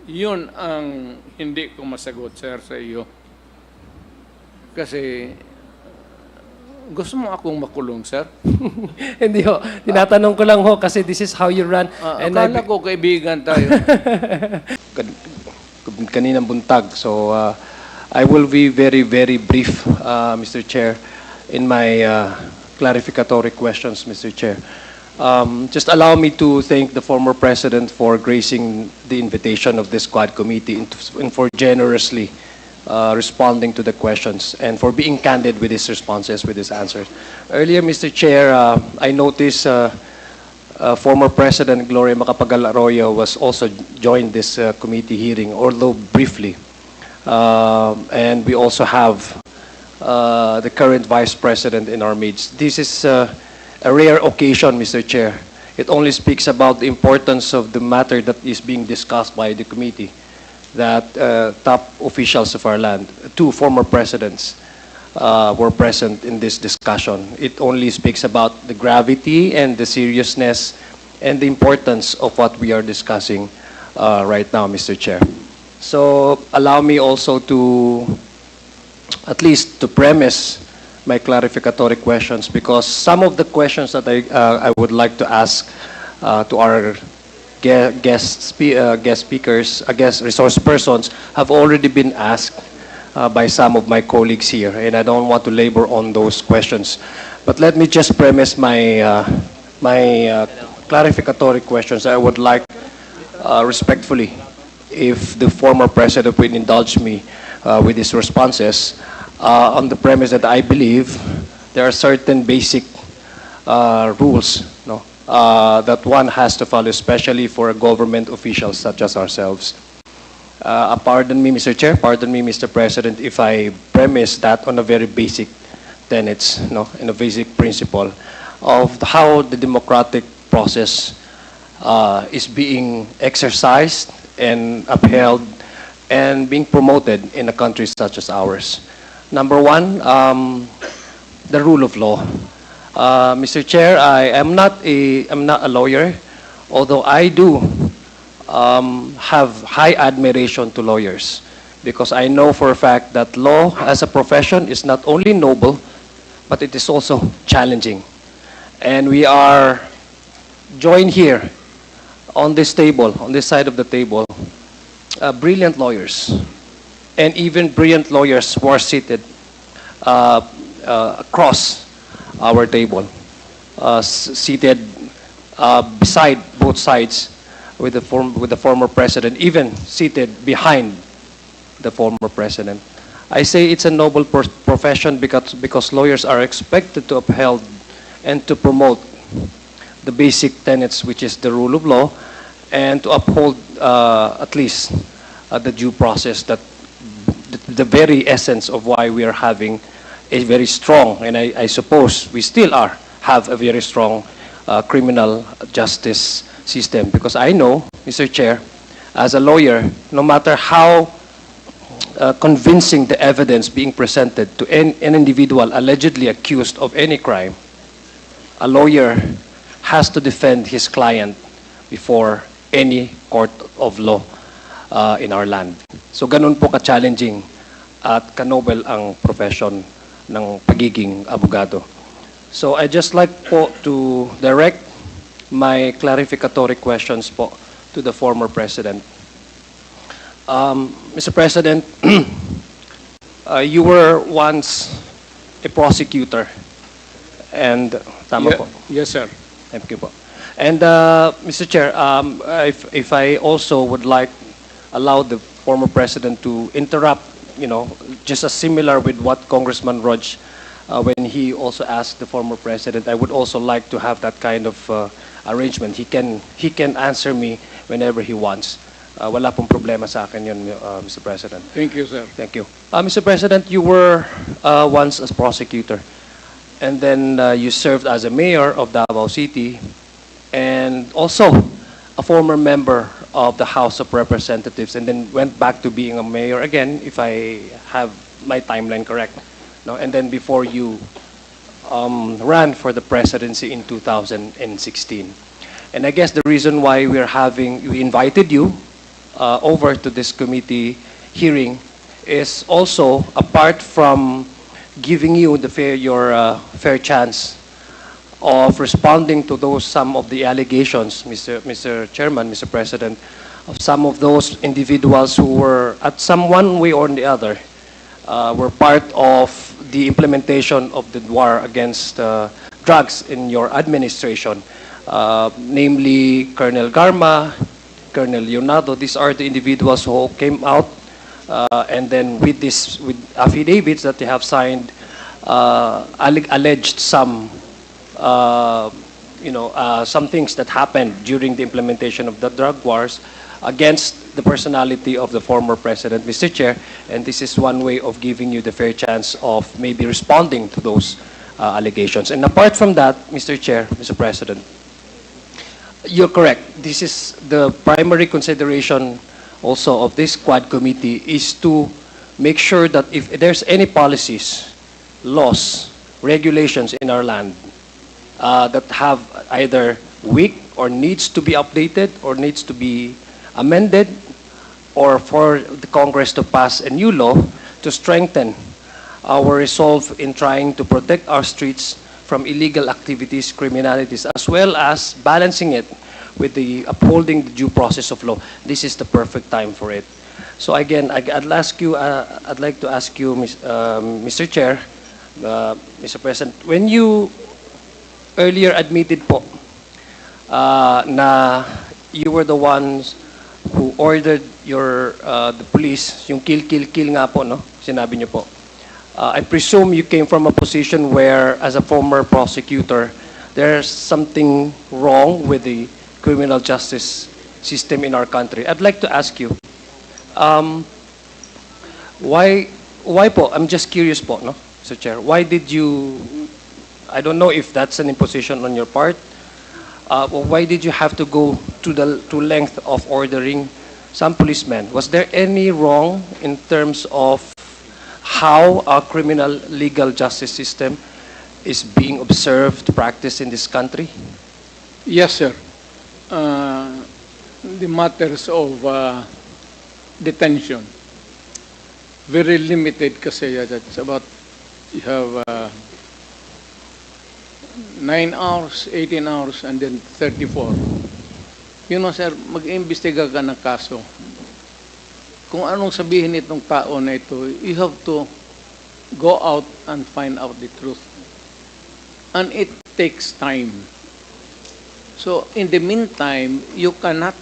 Yun ang hindi ko masagot, sir, sa iyo. Kasi gusto mo akong makulong, sir? Hindi ho. Tinatanong ko lang ho kasi this is how you run. Akala ko kaibigan tayo. Kaninang buntag. So I will be very, very brief, Mr. Chair, in my clarificatory questions, Mr. Chair. Just allow me to thank the former president for gracing the invitation of this Quad Committee and for generously responding to the questions and for being candid with his responses, with his answers. Earlier, Mr. Chair, I noticed former President Gloria Macapagal Arroyo was also joined this committee hearing, although briefly. And we also have the current Vice President in our midst. This is a rare occasion, Mr. Chair. It only speaks about the importance of the matter that is being discussed by the committee, that top officials of our land, two former presidents, were present in this discussion. It only speaks about the gravity and the seriousness and the importance of what we are discussing right now, Mr. Chair. So allow me also to, at least to premise my clarificatory questions, because some of the questions that I would like to ask to our guest speakers, guest resource persons, have already been asked by some of my colleagues here, and I don't want to labor on those questions. But let me just premise my clarificatory questions. I would like respectfully, if the former president will indulge me with his responses, on the premise that I believe there are certain basic rules, no, that one has to follow, especially for government officials such as ourselves. Pardon me, Mr. Chair, pardon me, Mr. President, if I premise that on a very basic tenets, no, in a basic principle of how the democratic process is being exercised and upheld and being promoted in a country such as ours. Number one, the rule of law. Mr. Chair, I'm not a lawyer, although I do have high admiration to lawyers, because I know for a fact that law as a profession is not only noble, but it is also challenging. And we are joined here on this table, on this side of the table, brilliant lawyers, and even brilliant lawyers who are seated across our table, seated beside both sides with the former president, even seated behind the former president. I say it's a noble profession because lawyers are expected to uphold and to promote the basic tenets, which is the rule of law, and to uphold at least the due process, that the very essence of why we are having a very strong, and I suppose we still have a very strong criminal justice system. Because I know, Mr. Chair, as a lawyer, no matter how convincing the evidence being presented to an individual allegedly accused of any crime, a lawyer has to defend his client before any court of law in our land. So ganun po ka-challenging at ka-noble ang profession ng pagiging abogado. So I just like po to direct my clarificatory questions po to the former president. Mr. President, you were once a prosecutor, and tama po. Yes, sir. Thank you po. And Mr. Chair, if I also would like allow the former president to interrupt, just as similar with what Congressman Rog, when he also asked the former president, I would also like to have that kind of arrangement. He can answer me whenever he wants. Wala pong problema sa akin yun, Mr. President. Thank you, sir. Thank you. Mr. President, you were once a prosecutor, and then you served as a mayor of Davao City, and also a former member of the House of Representatives, and then went back to being a mayor again, if I have my timeline correct. No? And then before you ran for the presidency in 2016. And I guess the reason why we invited you over to this committee hearing is also, apart from giving you your fair chance of responding to some of the allegations, Mr. Chairman, Mr. President, of some of those individuals who were, at some one way or the other, were part of the implementation of the war against drugs in your administration, namely Colonel Garma, Colonel Leonardo. These are the individuals who came out and then with affidavits that they have signed, alleged some some things that happened during the implementation of the drug wars against the personality of the former president, Mr. Chair, and this is one way of giving you the fair chance of maybe responding to those allegations. And apart from that, Mr. Chair, Mr. President, you're correct. This is the primary consideration also of this Quad Committee, is to make sure that if there's any policies, laws, regulations in our land that have either weak or needs to be updated or needs to be amended, or for the Congress to pass a new law to strengthen our resolve in trying to protect our streets from illegal activities, criminalities, as well as balancing it with the upholding the due process of law. This is the perfect time for it. So again, I'd like to ask you, Mr. Chair, Mr. President, when you earlier admitted po na you were the ones who ordered the police, yung kill nga po, no? Sinabi niyo po. I presume you came from a position where, as a former prosecutor, there's something wrong with the criminal justice system in our country. I'd like to ask you, why po? I'm just curious po, no, Mr. Chair. Why did you? I don't know if that's an imposition on your part. Why did you have to go to length of ordering some policemen? Was there any wrong in terms of how our criminal legal justice system is being observed, practiced in this country? Yes, sir. The matters of detention, very limited kasi that's about, you have 9 hours, 18 hours, and then 34. You know, sir, mag-imbestiga ka ng kaso. Kung anong sabihin itong tao na ito, you have to go out and find out the truth. And it takes time. So, in the meantime, you cannot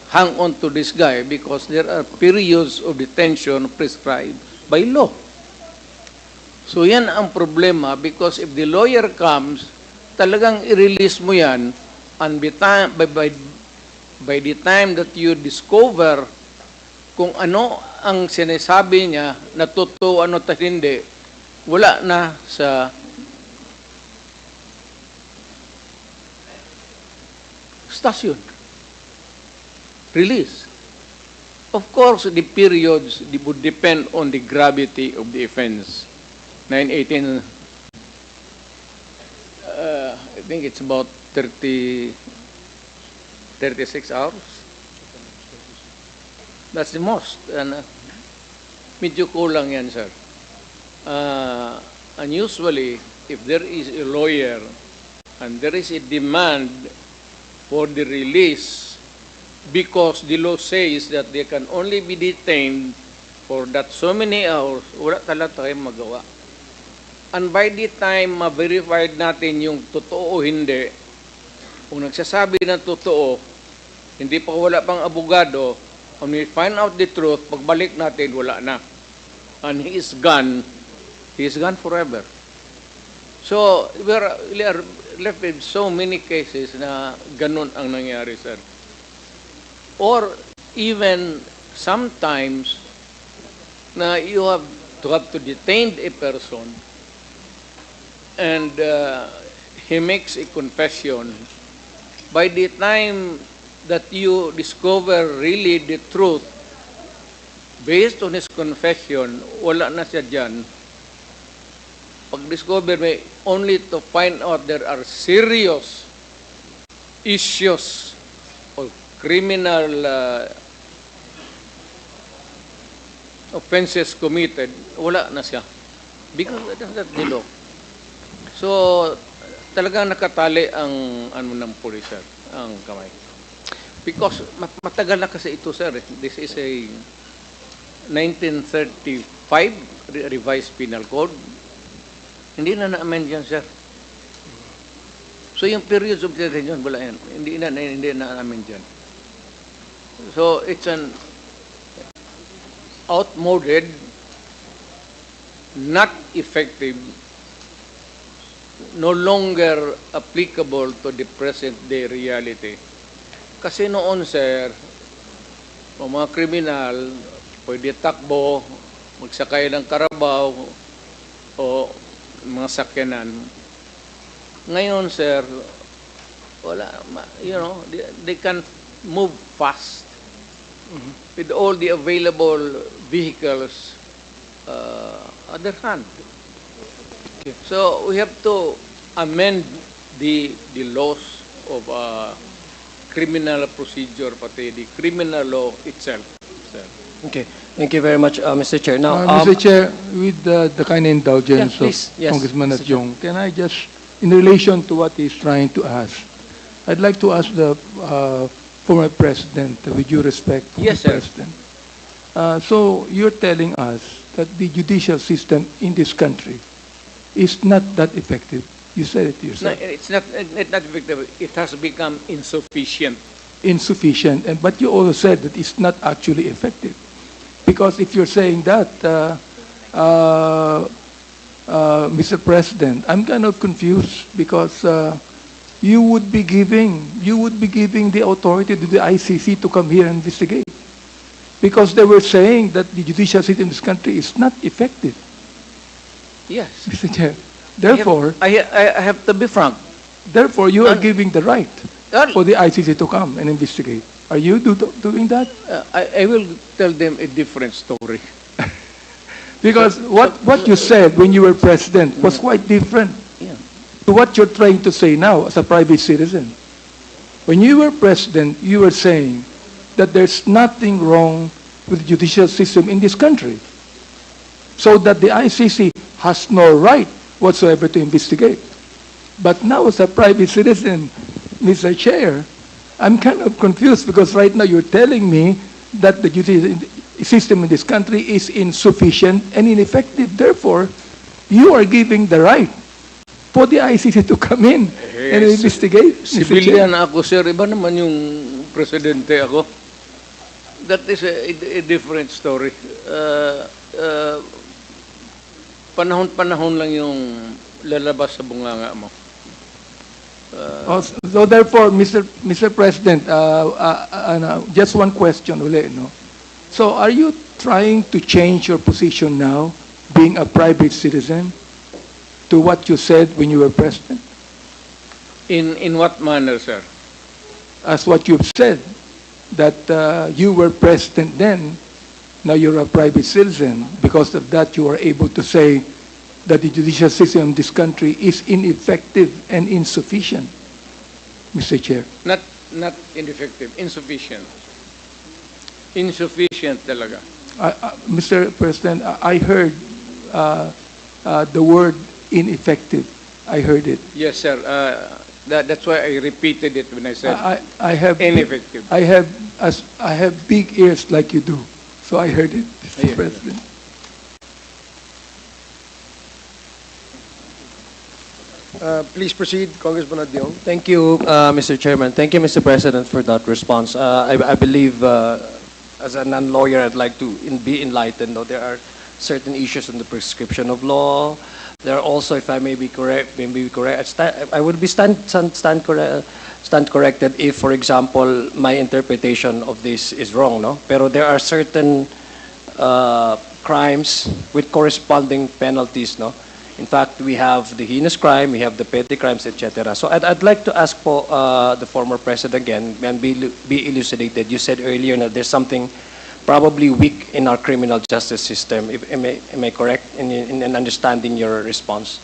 hang on to this guy because there are periods of detention prescribed by law. So, yan ang problema because if the lawyer comes, talagang i-release mo yan, and by the time that you discover kung ano ang sinasabi niya na totoo, ano at hindi, wala na sa stasyon. Release. Of course, the periods would depend on the gravity of the offense. 918, I think it's about 36 hours. That's the most. And medyo kulang yan, sir. And usually, if there is a lawyer and there is a demand for the release because the law says that they can only be detained for that so many hours, wala talaga tayong magawa. And by the time ma-verified natin yung totoo o hindi, kung nagsasabi ng totoo, hindi pa wala pang abogado, when we find out the truth, pagbalik natin, wala na. And he is gone forever. So, we are left with so many cases na ganun ang nangyari, sir. Or even sometimes na you have to detain a person and he makes a confession. By the time that you discover really the truth, based on his confession, wala na siya dyan. Pag-discover may only to find out there are serious issues of criminal offenses committed, wala na siya. Because that's the law. So, talagang nakatali ang ano ng pulis, sir, ang kamay. Because matagal na kasi ito, sir. This is a 1935 revised penal code. Hindi na na-amend yan, sir. So, yung periods of detention, wala yan. Hindi na na-amend yan. So, it's an outmoded, not effective, no longer applicable to the present day reality. Kasi noon, sir, mga kriminal, pwede takbo, magsakay ng karabaw, o mga sakyanan. Ngayon, sir, wala, you know, they can move fast with all the available vehicles at their hand. So we have to amend the laws of criminal procedure, pati the criminal law itself, sir. Okay. Thank you very much, Mr. Chair. Now, Mr. Chair, with the kind indulgence Yeah, please. of Yes, Congressman Mr. Chair. Adiong, can I just, in relation to what he's trying to ask, I'd like to ask the former president, with due respect, former Yes, sir. president. So you're telling us that the judicial system in this country is not that effective. You said it No, yourself. it's not effective. It has become insufficient. Insufficient, but you also said that it's not actually effective. Because if you're saying that, Mr. President, I'm kind of confused because you would be giving the authority to the ICC to come here and investigate. Because they were saying that the judicial system in this country is not effective, Yes. Mr. Chair. Therefore, I have to be frank. therefore, you are giving the right Well, for the ICC to come and investigate. Are you doing that? I will tell them a different story. Because what you said when you were president was quite different Yeah. to what you're trying to say now as a private citizen. When you were president, you were saying that there's nothing wrong with the judicial system in this country, so that the ICC has no right whatsoever to investigate. But now as a private citizen, Mr. Chair, I'm kind of confused because right now you're telling me that the judicial system in this country is insufficient and ineffective. Therefore, you are giving the right for the ICC to come in and investigate. Mr. Chair. Civilian ako, sir. Iba naman yung presidente ako. That is a different story. Panahon-panahon lang yung lalabas sa bunganga mo. So therefore, Mr. President, just one question ulit, no? So are you trying to change your position now, being a private citizen, to what you said when you were president? In what manner, sir? As what you've said, that you were president then, now you're a private citizen. Because of that, you are able to say that the judicial system in this country is ineffective and insufficient, Mr. Chair. Not ineffective, insufficient. Insufficient talaga. Mr. President, I heard the word ineffective. I heard it. Yes, sir. That's why I repeated it when I said I have ineffective. I have big ears like you do, so I heard it, Mr. Yeah. President. Please proceed, Congressman Adiong. Thank you, Mr. Chairman. Thank you, Mr. President, for that response. I believe, as a non-lawyer, I'd like to be enlightened. No, there are certain issues on the prescription of law. There are also, if I may be correct, I would be stand corrected if, for example, my interpretation of this is wrong. No, pero there are certain crimes with corresponding penalties. No. In fact, we have the heinous crime, we have the petty crimes, etc. So I'd like to ask po the former president again and be elucidated. You said earlier that there's something probably weak in our criminal justice system. Am I correct in understanding your response?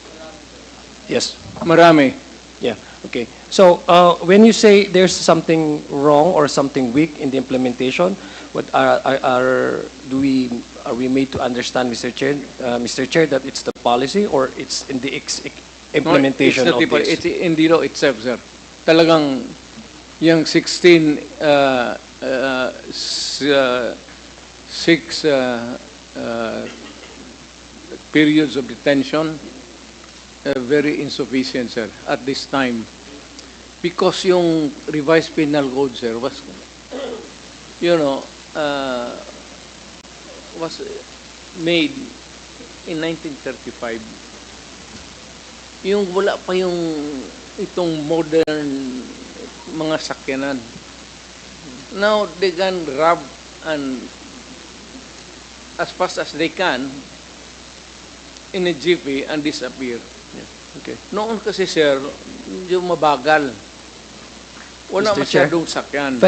Yes. Marami. Yeah, okay. So, when you say there's something wrong or something weak in the implementation, what are we made to understand, Mr. Chair, that it's the policy or it's in the implementation No, of it's not this? it's in the law itself, sir. Talagang yung 16 six periods of detention very insufficient, sir, at this time. Because yung revised penal code, sir, was, you know, was made in 1935. Yung wala pa yung itong modern mga sakyanan. Now, they can rob and as fast as they can in a jiffy and disappear. Okay. Noon kasi, sir, yung mabagal. Wala Mr. Chair, masyadong sakyan.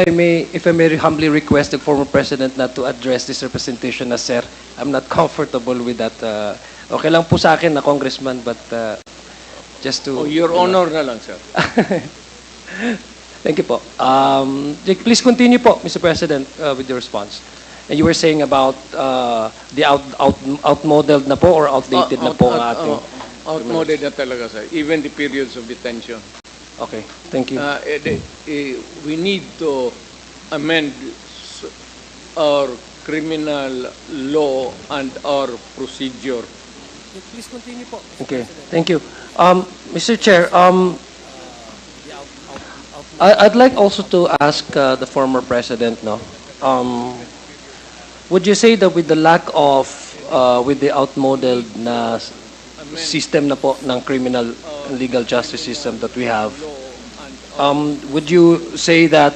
If I may humbly request the former president not to address this representation na sir, I'm not comfortable with that. Okay lang po sa akin na congressman, but just to... Oh, your honor na lang, sir. Thank you po. Please continue po, Mr. President, with your response. And you were saying about the outmodeled na po or outdated na po ang ating... Outmoded na talaga, sir. Even the periods of detention. Okay, thank you. We need to amend our criminal law and our procedure. Please continue po. Okay, thank you. Mr. Chair, I'd like also to ask the former president, no? Would you say that with the lack of, with the outmodeled na system na po ng criminal and legal justice system that we have, would you say that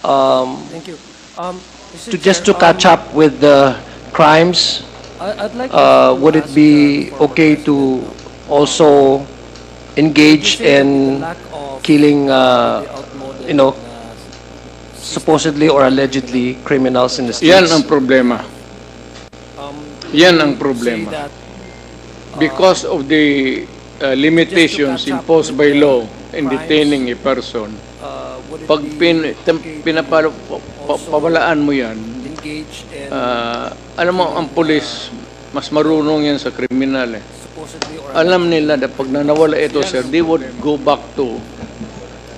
Thank you. Mr. just Chair, to catch up with the crimes, I'd like would it be okay to also engage in killing, you know, supposedly or allegedly criminals in the streets? Yan ang problema. Yan ang problema. Because of the limitations imposed by law in detaining a person, pag pawalaan mo yan, alam mo, ang pulis, mas marunong yan sa kriminal eh. Alam nila na pag nawala ito, sir, they would go back to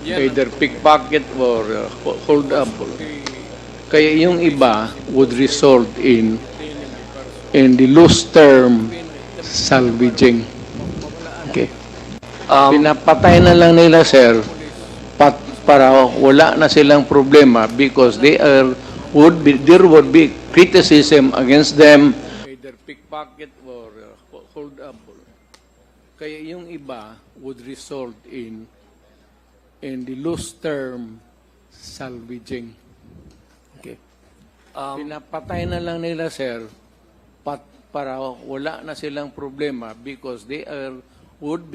either pickpocket or hold up. Kaya yung iba would result in the loose term salvaging. Okay. Pinapatay na lang nila, sir, para wala na silang problema because there would be criticism against them, either pickpocket or hold up. Kaya yung iba would result in the loose term salvaging. Okay. Pinapatay na lang nila, sir, para wala na silang problema because there would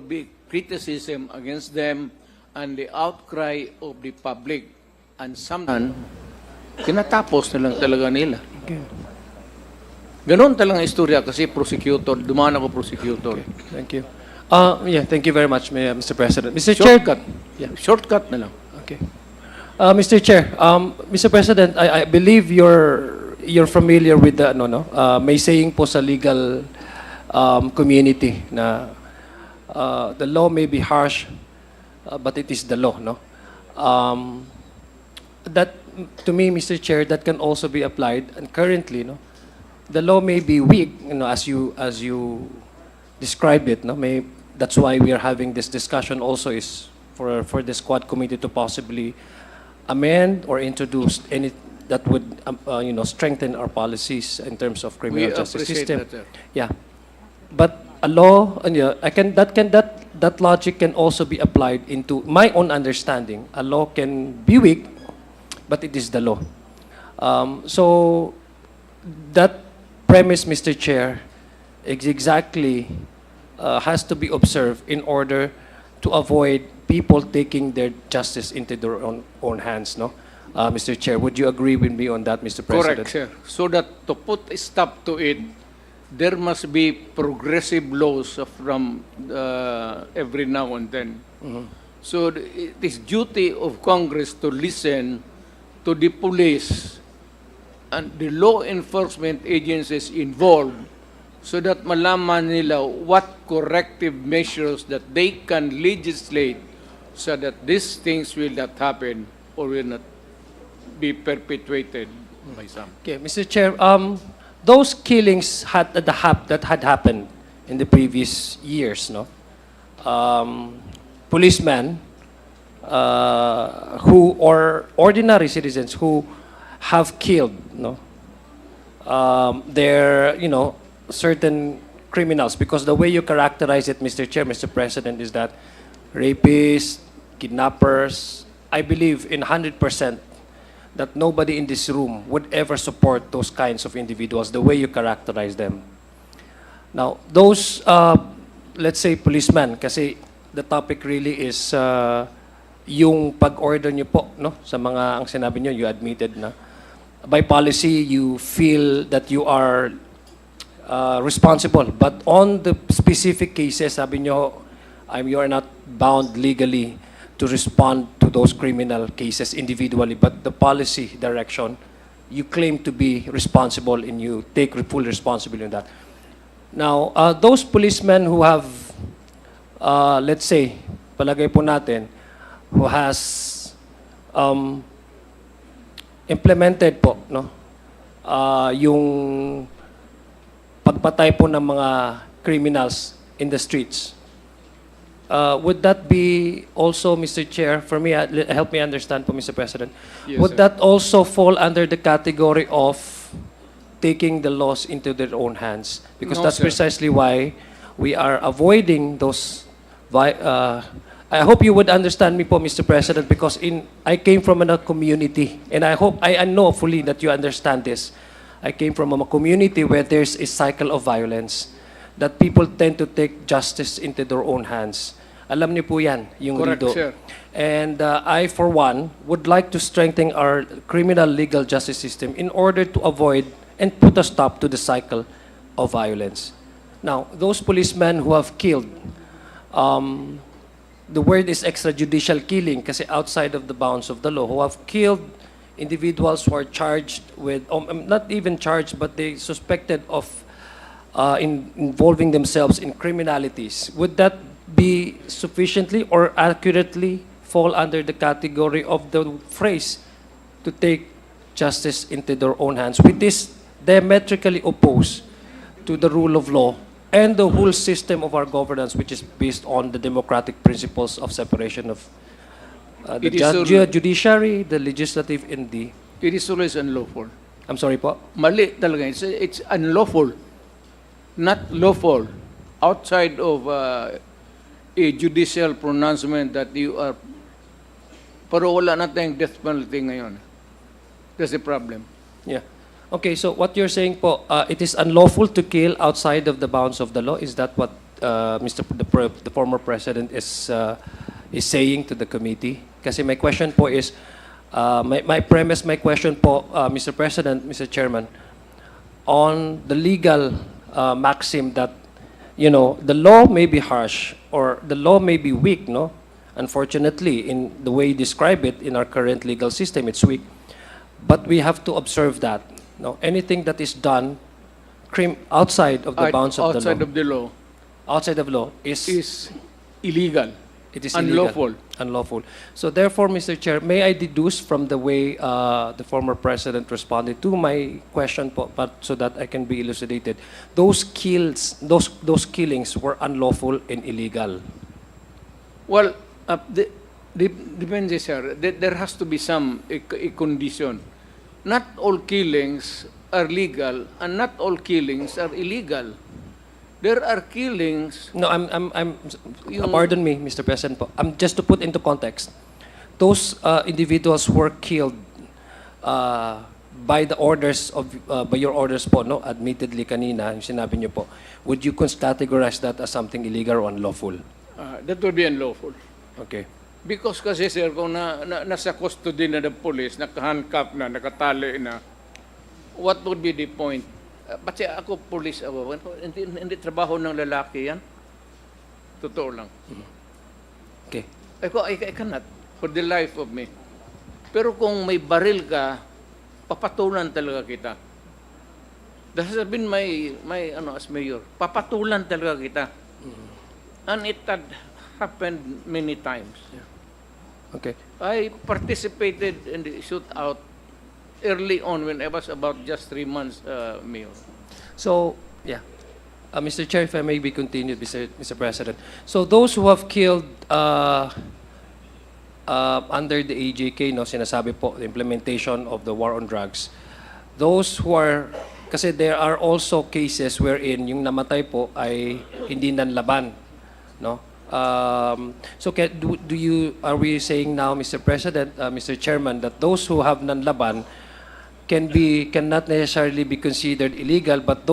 be criticism against them and the outcry of the public. And sometimes, kinatapos na lang talaga nila. Okay. Ganon talagang istorya kasi prosecutor, dumaan ako prosecutor. Okay. Thank you. Yeah, thank you very much, Mr. President. Mr. Chair, Shortcut. Yeah, shortcut na lang. okay. Mr. Chair, Mr. President, I believe you're familiar with the may saying po sa legal community na the law may be harsh, but it is the law, no? That to me, Mr. Chair, that can also be applied, and currently, no, the law may be weak, as you described it, no? That's why we are having this discussion also is for this Quad Committee to possibly amend or introduce any that would strengthen our policies in terms of criminal We justice appreciate system. that, sir. Yeah, but a law, that logic can also be applied into my own understanding. A law can be weak, but it is the law. So that premise, Mr. Chair, is exactly has to be observed in order to avoid people taking their justice into their own hands, no? Mr. Chair, would you agree with me on that, Mr. President? Correct, sir. So that to put a stop to it, there must be progressive laws from every now and then. So it is duty of Congress to listen to the police and the law enforcement agencies involved so that malaman nila what corrective measures that they can legislate so that these things will not happen or will not be perpetuated by some. Okay, Mr. Chair, those killings that had happened in the previous years, no? Policemen who or ordinary citizens who have killed, no? Their, certain criminals, because the way you characterize it, Mr. Chair, Mr. President, is that rapists, kidnappers, I believe in 100% that nobody in this room would ever support those kinds of individuals, the way you characterize them. Now, those, let's say, policemen, kasi the topic really is yung pag-order nyo po, no? Sa mga, ang sinabi nyo, you admitted na, by policy, you feel that you are responsible. But on the specific cases, sabi nyo, you are not bound legally to respond to those criminal cases individually, but the policy direction, you claim to be responsible and you take full responsibility in that. Now, those policemen who have, let's say, palagay po natin, who has implemented po, no, yung pagpatay po ng mga criminals in the streets. Would that be also, Mr. Chair, for me, help me understand po, Mr. President, Yes, would sir. that also fall under the category of taking the laws into their own hands? Because No, that's sir. precisely why we are avoiding those. I hope you would understand me po, Mr. President, because I came from a community, and I know fully that you understand this. I came from a community where there's a cycle of violence, that people tend to take justice into their own hands. Alam niyo po yan, yung Correct, Lido. sir. And I, for one, would like to strengthen our criminal legal justice system in order to avoid and put a stop to the cycle of violence. Now, those policemen who have killed, the word is extrajudicial killing kasi outside of the bounds of the law, who have killed individuals who are charged with, not even charged, but they suspected of involving themselves in criminalities. Would that be sufficiently or accurately fall under the category of the phrase to take justice into their own hands, which is diametrically opposed to the rule of law and the whole system of our governance, which is based on the democratic principles of separation of the It is judiciary, the legislative, and the... It is always unlawful. I'm sorry po? Mali talaga. It's unlawful. Not lawful. Outside of a judicial pronouncement that you are... Pero wala na tayong death penalty ngayon. That's the problem. Yeah. Okay, so what you're saying po, it is unlawful to kill outside of the bounds of the law. Is that what the former president is saying to the committee? Kasi my question po is, my question po, Mr. President, Mr. Chairman, on the legal maxim that, the law may be harsh or the law may be weak, no? Unfortunately, in the way you describe it in our current legal system, it's weak. But we have to observe that. No, anything that is done outside of the bounds of the law. Outside of the law Outside of law is illegal. it is unlawful. illegal, unlawful. So therefore, Mr. Chair, may I deduce from the way the former president responded to my question, but so that I can be elucidated, those killings were unlawful and illegal. Well, depends, sir. There has to be some a condition. Not all killings are legal, and not all killings are illegal. There are killings. No, pardon me, Mr. President po. Just to put into context, those individuals were killed by the orders of, by your orders po, no? Admittedly kanina, yung sinabi niyo po. Would you categorize that as something illegal or unlawful? That would be unlawful. Okay. Because kasi, sir, kung nasa custody na ng police, nakahandcuff na, nakatali na, what would be the point? Pati ako, police, hindi trabaho ng lalaki yan. Totoo lang. Okay. I cannot, for the life of me. Pero kung may baril ka, papatulan talaga kita. That has been my as mayor. Papatulan talaga kita. And it had happened many times. Okay. I participated in the shootout early on when I was about just 3 months mayor. So, yeah. Mr. Chair, if I may be continued, Mr. President. So those who have killed under the AJK, no, sinasabi po, the implementation of the war on drugs, those who are, kasi there are also cases wherein yung namatay po ay hindi nanlaban, no? So are we saying now, Mr. President, Mr. Chairman, that those who have nanlaban cannot necessarily be considered illegal, but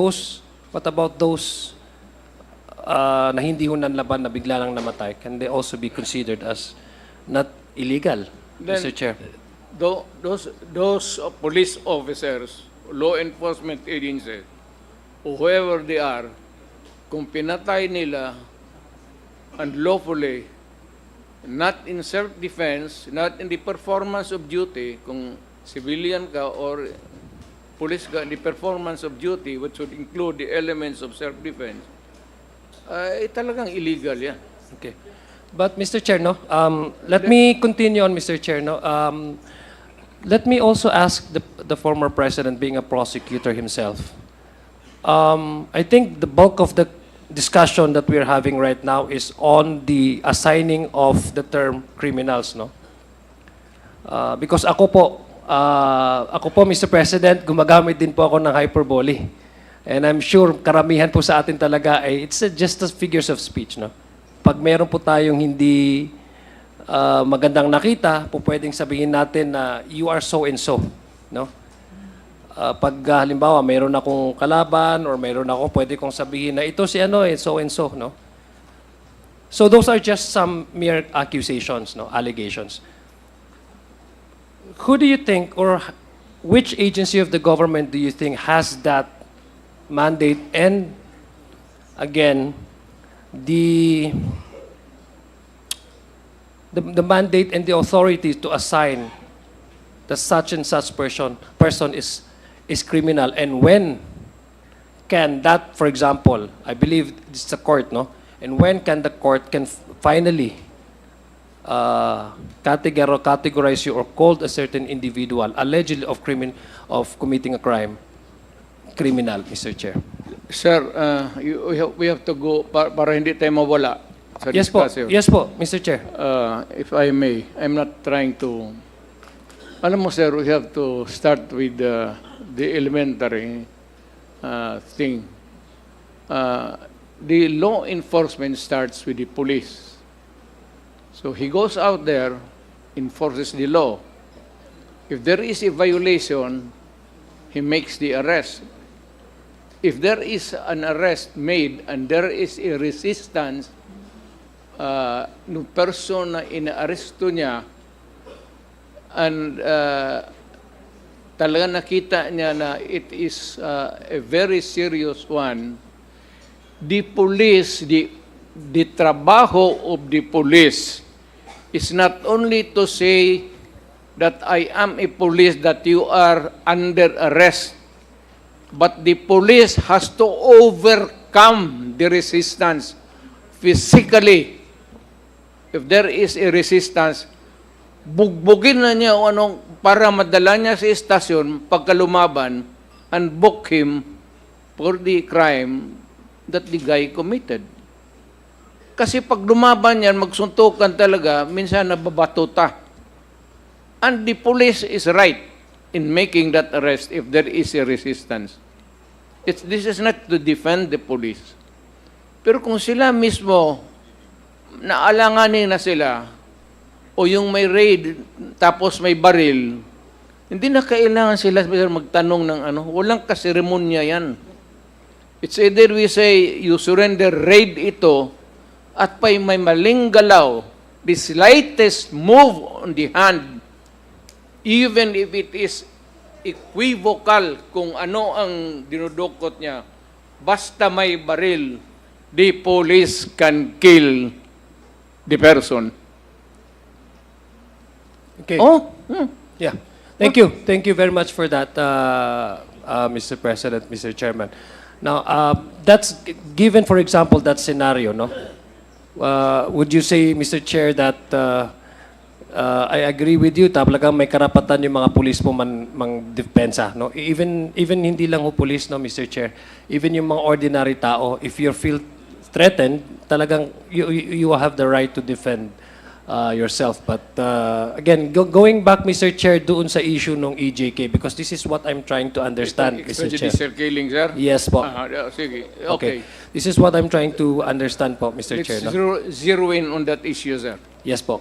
what about those na hindi ho nanlaban na bigla lang namatay? Can they also be considered as not illegal, Then, Mr. Chair? Those police officers, law enforcement agencies, or whoever they are, kung pinatay nila unlawfully, not in self-defense, not in the performance of duty, kung civilian ka or police ka in the performance of duty, which would include the elements of self-defense, talagang illegal yan. Okay. But Mr. Chair, no, let me continue on, Mr. Chair, no. Let me also ask the former president, being a prosecutor himself. I think the bulk of the discussion that we're having right now is on the assigning of the term criminals, no? Because ako po, Mr. President, gumagamit din po ako ng hyperbole. And I'm sure karamihan po sa atin talaga ay it's just as figures of speech, no? Pag meron po tayong hindi magandang nakita, po pwedeng sabihin natin na you are so and so, no? Pag halimbawa mayroon akong kalaban or mayroon ako, pwede kong sabihin na ito si ano so and so, no? So those are just some mere accusations, no, allegations. Who do you think, or which agency of the government do you think has that mandate and, again, the mandate and the authority to assign that such and such person is criminal, and when can that, for example, I believe it's the court, no? And when can the court finally categorize you or called a certain individual allegedly of committing a crime criminal, Mr. Chair? Sir, we have to go para hindi tayo mawala sa Yes po, discussion. yes po, Mr. Chair. If I may, I'm not trying to... Alam mo, sir, we have to start with the elementary thing. The law enforcement starts with the police. So he goes out there, enforces the law. If there is a violation, he makes the arrest. If there is an arrest made and there is a resistance, no person na ina-aresto niya, and talaga nakita niya na it is a very serious one, the police, the trabaho of the police is not only to say that I am a police, that you are under arrest, but the police has to overcome the resistance physically. If there is a resistance, bugbugin na niya o anong para madala niya sa estasyon pagkalumaban and book him for the crime that the guy committed. Kasi pag lumaban yan, magsuntukan talaga, minsan nababatuta. And the police is right in making that arrest if there is a resistance. This is not to defend the police. Pero kung sila mismo, naalanganin na sila, o yung may raid, tapos may baril, hindi na kailangan sila magtanong ng ano, walang kaseremonya yan. It's either we say, you surrender, raid ito, at may maling galaw, the slightest move on the hand, even if it is equivocal kung ano ang dinudukot niya. Basta may baril, the police can kill the person. Okay. Oh, Yeah. Thank you. Thank you very much for that, Mr. President, Mr. Chairman. Now, that's given, for example, that scenario, no? Would you say, Mr. Chair, that I agree with you, talagang may karapatan yung mga pulis mo depensa, no? Even hindi lang ho pulis, no, Mr. Chair. Even yung mga ordinary tao, if you feel threatened, talagang you have the right to defend yourself. But again, going back, Mr. Chair, doon sa issue ng EJK, because this is what I'm trying to understand, Mr. Chair. extrajudicial killing, sir? Yes po. Sige, okay. This is what I'm trying to understand po, Mr. Chair. Let's No? zero in on that issue, sir. Yes po.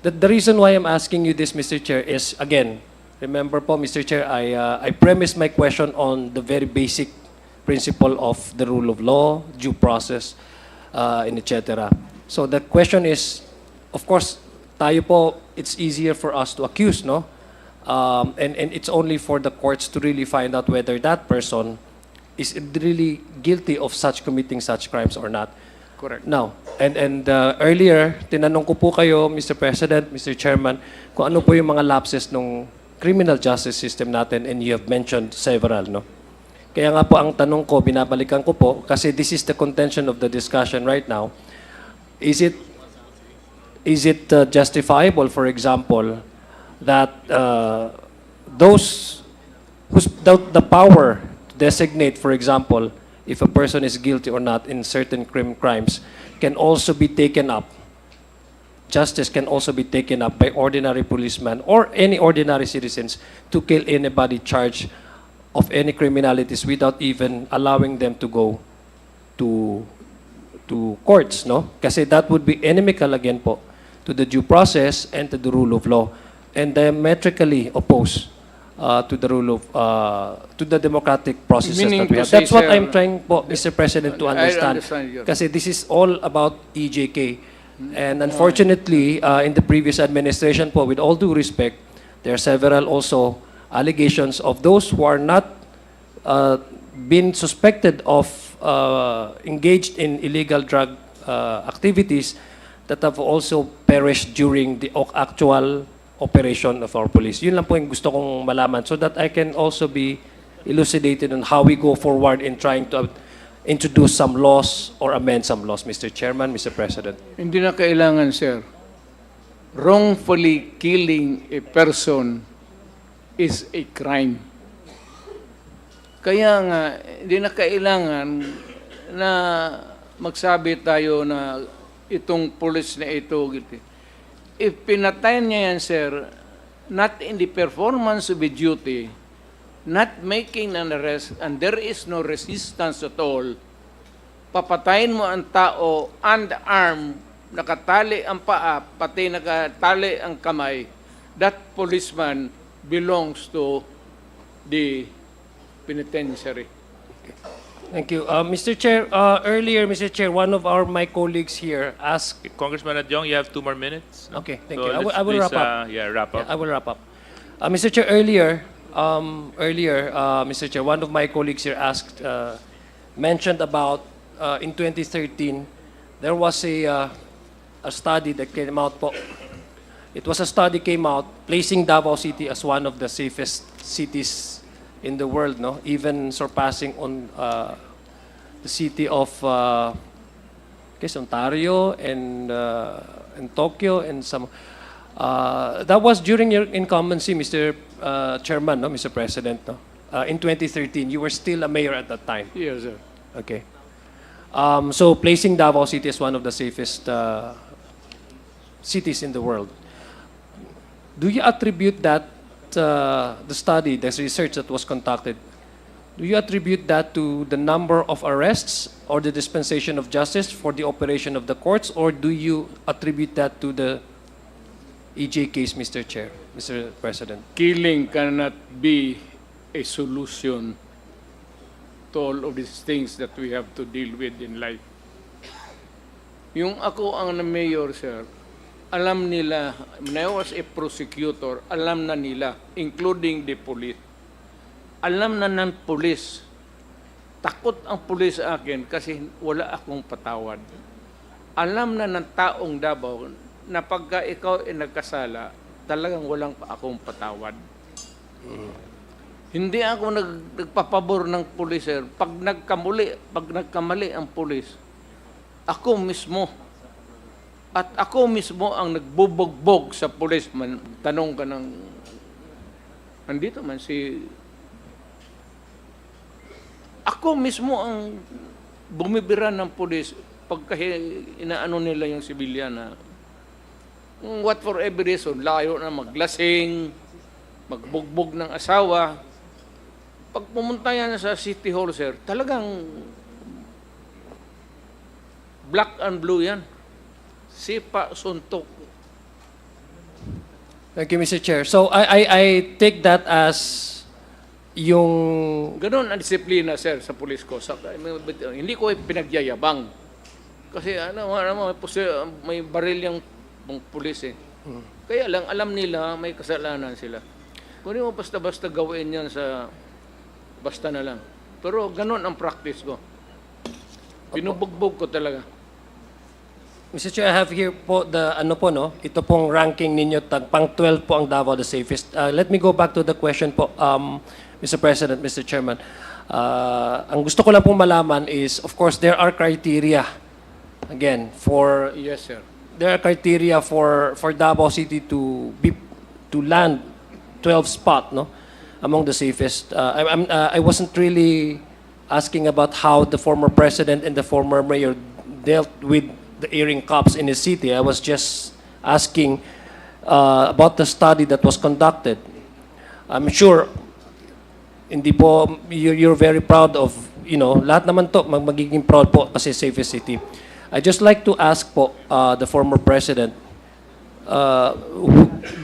The reason why I'm asking you this, Mr. Chair, is, again, remember po, Mr. Chair, I premised my question on the very basic principle of the rule of law, due process, and etc. So the question is, of course, tayo po, it's easier for us to accuse, no? And it's only for the courts to really find out whether that person is really guilty of committing such crimes or not. Correct. Now, and earlier, tinanong ko po kayo, Mr. President, Mr. Chairman, kung ano po yung mga lapses ng criminal justice system natin, and you have mentioned several, no? Kaya nga po ang tanong ko, binabalikan ko po, kasi this is the contention of the discussion right now. Is it justifiable, for example, that those who's the power to designate, for example, if a person is guilty or not in certain crimes, can also be taken up, justice can also be taken up by ordinary policemen or any ordinary citizens to kill anybody charged of any criminalities without even allowing them to go to courts, no? Kasi that would be inimical again po to the due process and to the rule of law, and diametrically opposed to the rule of to the democratic processes Meaning that we to have. say, That's what sir, I'm trying po, Mr. President, to I understand. understand you. Kasi this is all about EJK. And unfortunately, in the previous administration po, with all due respect, there are several also allegations of those who are not been suspected of engaged in illegal drug activities that have also perished during the actual operation of our police. Yun lang po yung gusto kong malaman so that I can also be elucidated on how we go forward in trying to introduce some laws or amend some laws, Mr. Chairman, Mr. President. Hindi na kailangan, sir. Wrongfully killing a person is a crime. Kaya nga, hindi na kailangan na magsabi tayo na itong police na ito guilty. If pinatay niya yan, sir, not in the performance of a duty, not making an arrest, and there is no resistance at all, papatayin mo ang tao unarmed, nakatali ang paa, pati nakatali ang kamay, that policeman belongs to the penitentiary. Thank you. Mr. Chair, earlier, Mr. Chair, one of my colleagues here asked... Congressman Adiong, you have 2 more minutes. No? Okay, thank So you. let's I will please, wrap up. wrap up. Yeah, I will wrap up. Mr. Chair, earlier, Mr. Chair, one of my colleagues here mentioned about in 2013, there was a study that came out po. It was a study came out placing Davao City as one of the safest cities in the world, no? Even surpassing on the city of Ontario and Tokyo and some. That was during your incumbency, Mr. Chairman, no, Mr. President, no? In 2013, you were still a mayor at that time. Yes, sir. Okay. So placing Davao City as one of the safest cities in the world. Do you attribute that the study, the research that was conducted, do you attribute that to the number of arrests or the dispensation of justice for the operation of the courts, or do you attribute that to the EJ case, Mr. Chair, Mr. President? Killing cannot be a solution to all of these things that we have to deal with in life. Yung ako ang mayor, sir, alam nila, when I was a prosecutor, alam na nila, including the police, alam na ng pulis. Takot ang pulis sa akin kasi wala akong patawad. Alam na ng taong Davao na pagka ikaw ay nagkasala, talagang walang akong patawad. Hindi ako nagpapabor ng pulis, sir. Pag nagkamali ang pulis, ako mismo ang nagbubugbog sa pulis. Tanong ka ng, nandito man si, ako mismo ang bumibira ng pulis pagka inaano nila yung sibilyan na what for every reason, layo na maglasing, magbugbog ng asawa. Pag pumunta yan sa City Hall, sir, talagang black and blue yan. Sipa, suntok. Thank you, Mr. Chair. So I take that as yung... Ganon ang disiplina, sir, sa pulis ko. Hindi ko pinagyayabang. Kasi may baril yung pulis eh. Kaya lang, alam nila may kasalanan sila. Kung mo basta-basta gawin yan sa basta na lang. Pero ganon ang practice ko. Pinubugbog ko talaga. Mr. Chair, I have here po ito pong ranking ninyo, pang 12 po ang Davao the safest. Let me go back to the question po, Mr. President, Mr. Chairman. Ang gusto ko lang pong malaman is, of course, there are criteria, again, for... Yes, sir. There are criteria for Davao City to land 12 spot, no, among the safest. I wasn't really asking about how the former president and the former mayor dealt with the airing cops in his city. I was just asking about the study that was conducted. I'm sure hindi po you're very proud of, lahat naman to magiging proud po kasi safest city. I just like to ask po the former president,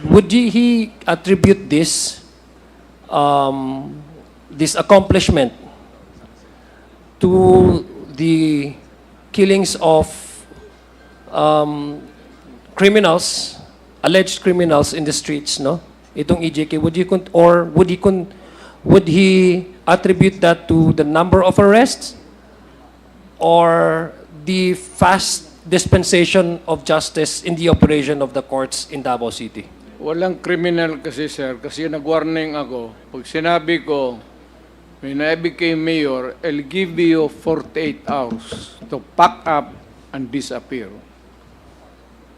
would he attribute this accomplishment to the killings of criminals, alleged criminals in the streets, no? Itong EJK, would he attribute that to the number of arrests or the fast dispensation of justice in the operation of the courts in Davao City? Walang criminal kasi, sir. Kasi nag-warning ako. Pag sinabi ko, when I became mayor, I'll give you 48 hours to pack up and disappear.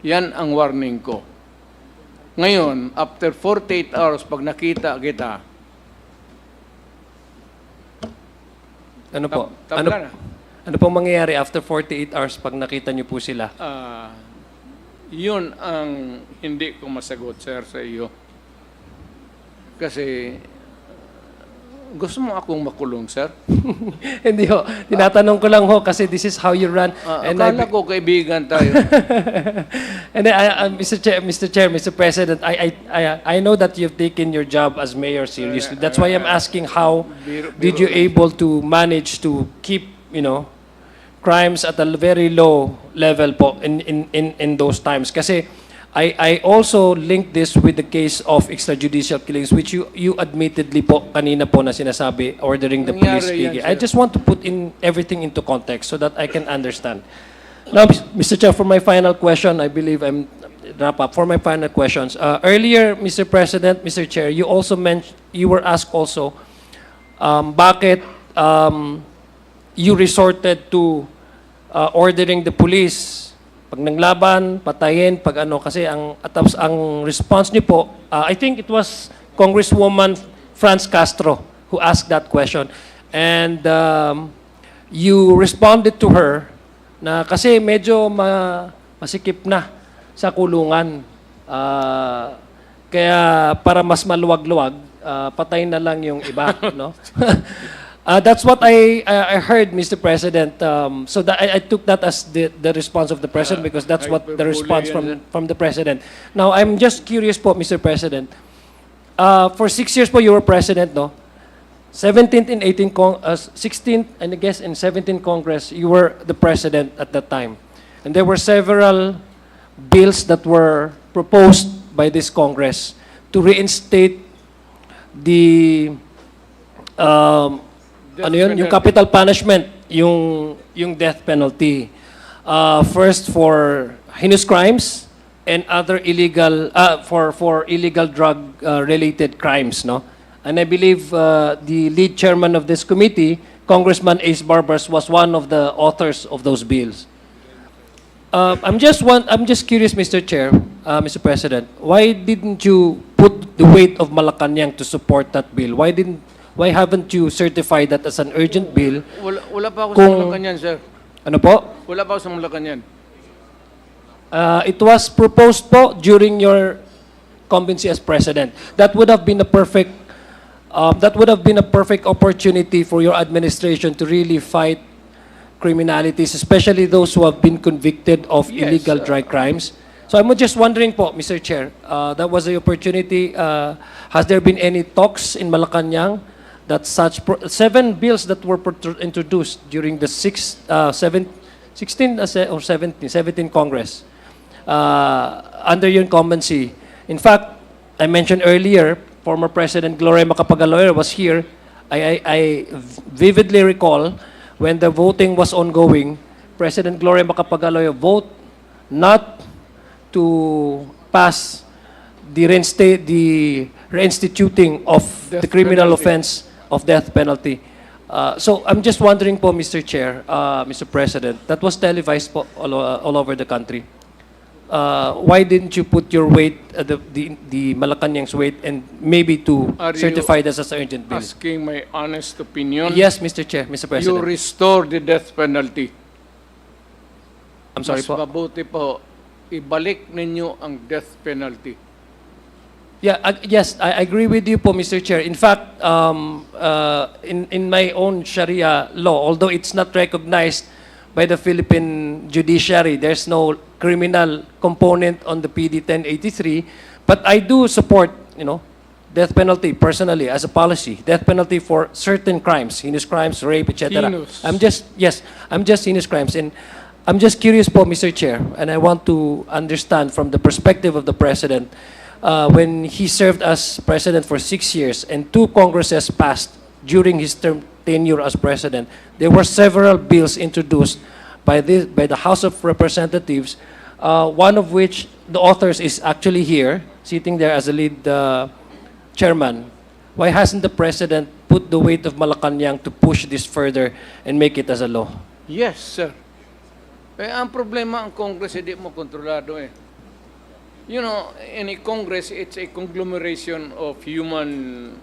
Yan ang warning ko. Ngayon, after 48 hours, pag nakita kita, Ano po? tabla na. Ano pong mangyayari after 48 hours pag nakita niyo po sila? Yun ang hindi ko masagot, sir, sa iyo. Kasi gusto mo akong makulong, sir? Hindi ho. Tinatanong ko lang ho kasi this is how you run. Akala ko kaibigan tayo. And Mr. Chair, Mr. President, I know that you've taken your job as mayor seriously. That's why I'm asking how did you able to manage to keep, crimes at a very low level po in those times. Kasi I also link this with the case of extrajudicial killings which you admittedly po kanina po na sinasabi ordering the police. Nangyari yan, I just want to put in everything into context so that I can understand. Now, Mr. Chair, for my final question, I believe I'm wrap up. For my final questions, earlier, Mr. President, Mr. Chair, you also mentioned, you were asked also, bakit you resorted to ordering the police pag nanglaban, patayin, pag kasi tapos ang response niyo po, I think it was Congresswoman Franz Castro who asked that question. And you responded to her na kasi medyo masikip na sa kulungan. Kaya para mas maluwag-luwag, patayin na lang yung iba, no? That's what I heard, Mr. President. So that I took that as the response of the President because that's what the response from the President. Now, I'm just curious po, Mr. President. For 6 years po, you were President, no? 17th and 16th, and I guess in 17th Congress, you were the President at that time. And there were several bills that were proposed by this Congress to reinstate the Death ano yun? Yung penalty. capital punishment, yung death penalty. First for heinous crimes and other illegal, for illegal drug related crimes, no? And I believe the lead chairman of this committee, Congressman Ace Barbers, was one of the authors of those bills. I'm just curious, Mr. Chair, Mr. President, why didn't you put the weight of Malacanang to support that bill? Why haven't you certified that as an urgent bill? Wala pa ako sa Kung- Malacanang, sir. Ano po? Wala pa ako sa Malacanang. It was proposed po during your incumbency as president. That would have been a perfect opportunity for your administration to really fight criminalities, especially those who have been convicted of Yes, illegal drug crimes. So I'm just wondering po, Mr. Chair, that was the opportunity. Has there been any talks in Malacanang that 7 bills that were introduced during the 17 Congress under your incumbency? In fact, I mentioned earlier, former President Gloria Macapagal-Arroyo was here. I vividly recall when the voting was ongoing, President Gloria Macapagal-Arroyo voted not to pass the reinstituting of Death the criminal penalty. offense of death penalty. So I'm just wondering po, Mr. Chair, Mr. President, that was televised po all over the country. Why didn't you put your weight, the Malacanang's weight, and maybe to Are you certify this as urgent bill? Asking my honest opinion. Yes, Mr. Chair, Mr. You President. restore the death penalty. I'm sorry Mas po. mabuti po, ibalik ninyo ang death penalty. Yeah, yes, I agree with you po, Mr. Chair. In fact, in my own Sharia law, although it's not recognized by the Philippine judiciary, there's no criminal component on the PD 1083, but I do support, death penalty personally as a policy. Death penalty for certain crimes, heinous crimes, rape, etc. Heinous. I'm just heinous crimes, and I'm just curious po, Mr. Chair, and I want to understand from the perspective of the President, when he served as President for 6 years and 2 Congresses passed during his tenure as President, there were several bills introduced by the House of Representatives, one of which the authors is actually here, sitting there as a lead chairman. Why hasn't the President put the weight of Malacanang to push this further and make it as a law? Yes, sir. Eh, ang problema ang Congress, hindi mo kontrolado eh. You know, in a Congress, it's a conglomeration of human.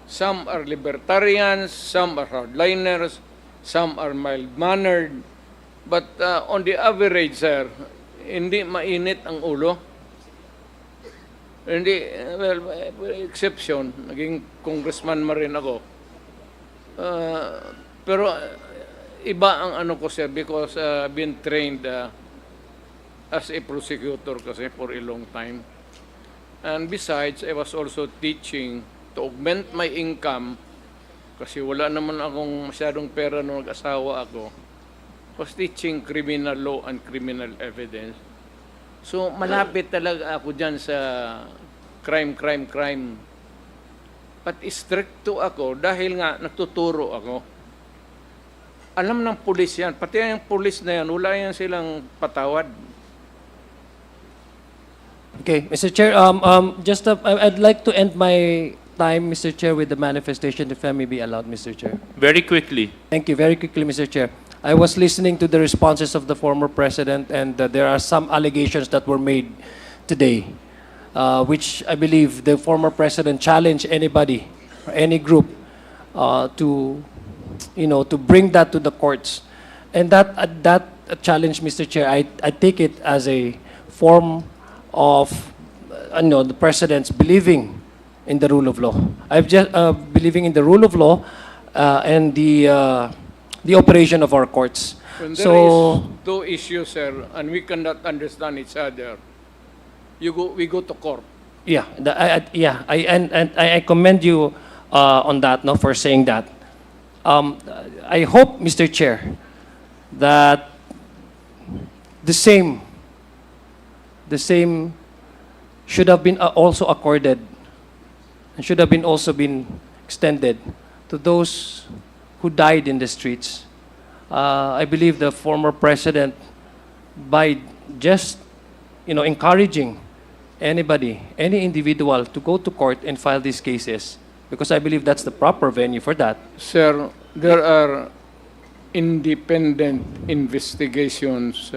Some are libertarians, some are hardliners, some are mild-mannered. But on the average, sir, hindi mainit ang ulo. Hindi, well, exception, naging congressman ma rin ako. Pero iba ang ano ko, sir, because been trained as a prosecutor kasi for a long time. And besides, I was also teaching to augment my income kasi wala naman akong masyadong pera nung nag-asawa ako. Was teaching criminal law and criminal evidence. So, malapit talaga ako dyan sa crime. But stricto ako dahil nga nagtuturo ako. Alam ng pulis yan. Pati yung pulis na yan, wala yan silang patawad. Okay, Mr. Chair, I'd like to end my time, Mr. Chair, with the manifestation, if I may be allowed, Mr. Chair. Very quickly. Thank you. Very quickly, Mr. Chair. I was listening to the responses of the former president, and there are some allegations that were made today, which I believe the former president challenged anybody or any group to bring that to the courts. And that challenge, Mr. Chair, I take it as a form of the president's believing in the rule of law. I've just believing in the rule of law and the operation of our courts. When there is two issues, sir, and we cannot understand each other, we go to court. Yeah, I commend you on that, for saying that. I hope, Mr. Chair, that the same should have been also accorded and should have been also been extended to those who died in the streets. I believe the former president, by just encouraging anybody, any individual to go to court and file these cases, because I believe that's the proper venue for that. Sir, there are independent investigations,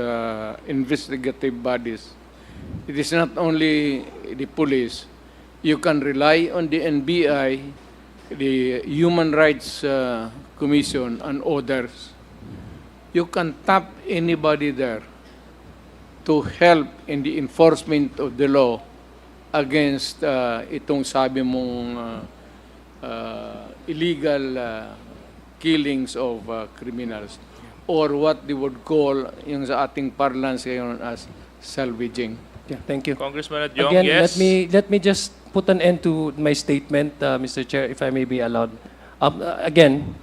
investigative bodies. It is not only the police. You can rely on the NBI, the Human Rights Commission, and others. You can tap anybody there to help in the enforcement of the law against itong sabi mong illegal killings of criminals, or what they would call yung sa ating parlance ngayon as salvaging. Yeah, thank you. Congressman Adiong, Again, yes. let me just put an end to my statement, Mr. Chair, if I may be allowed. Again,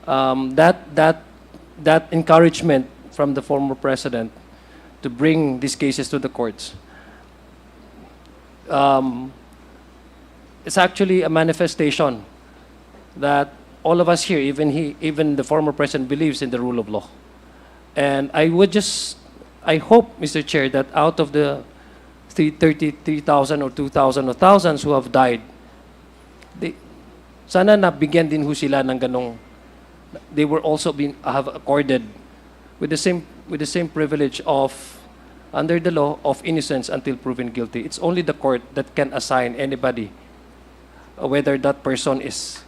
that encouragement from the former president to bring these cases to the courts, it's actually a manifestation that all of us here, even the former president, believes in the rule of law. And I hope, Mr. Chair, that out of the 33,000 or 2,000 or thousands who have died, sana nabigyan din ho sila ng ganong, they were also have accorded with the same privilege of, under the law, of innocence until proven guilty. It's only the court that can assign anybody whether that person is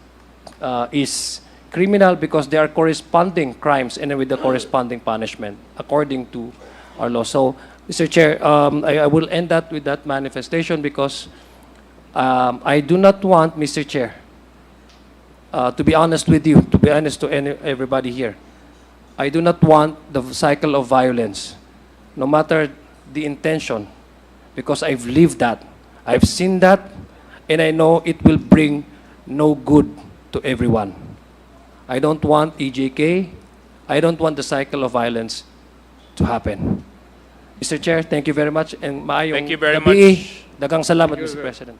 criminal, because there are corresponding crimes and with the corresponding punishment according to our law. So, Mr. Chair, I will end that with that manifestation, because I do not want, Mr. Chair, to be honest with you, to be honest to everybody here, I do not want the cycle of violence, no matter the intention, because I've lived that, I've seen that, and I know it will bring no good to everyone. I don't want EJK, I don't want the cycle of violence to happen. Mr. Chair, thank you very much, and maayong Thank you very gabi. much. Dagang salamat, Mr. President.